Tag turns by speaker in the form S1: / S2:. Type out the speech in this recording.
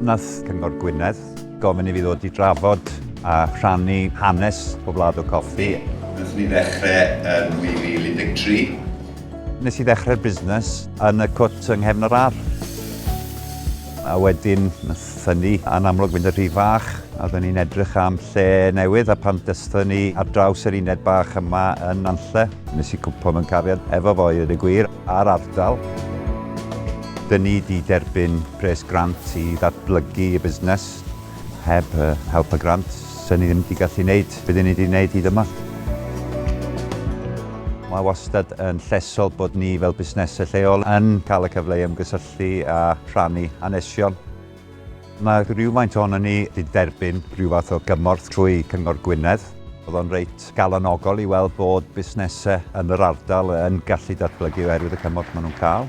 S1: Nath Cyngor Gwynedd gofyn I fi ddod I drafod a rhannu hanes Poblado Coffi.
S2: Nath ni ddechrau yn 2013.
S1: Nes I ddechrau'r busnes yn y cwt yng nghefn yr ar. A wedyn nath hynny yn amlwg fynd y rhy fach, a oedden ni'n edrych am lle newydd, a pan dysthon ni ar draws yr uned bach yma yn Nanlle. Nes I cwmpo mewn cariad efo fo I ddweud y gwir ar ardal. Dyn ni wedi derbyn pres grant I ddatblygu y busnes. Heb help y grant, sy'n ni ddim wedi gallu wneud beth ni wedi wneud hyd yma. Mae wastad yn llesol bod ni fel busnesau lleol yn cael y cyfle I ymgysylltu a rhannu hanesion. Mae rhywfaint ohono ni wedi derbyn rhyw fath o gymorth trwy Cyngor Gwynedd. Oedd o'n reit galonogol I weld bod busnesau yn yr ardal yn gallu datblygu oherwydd y cymorth maen nhw'n cael.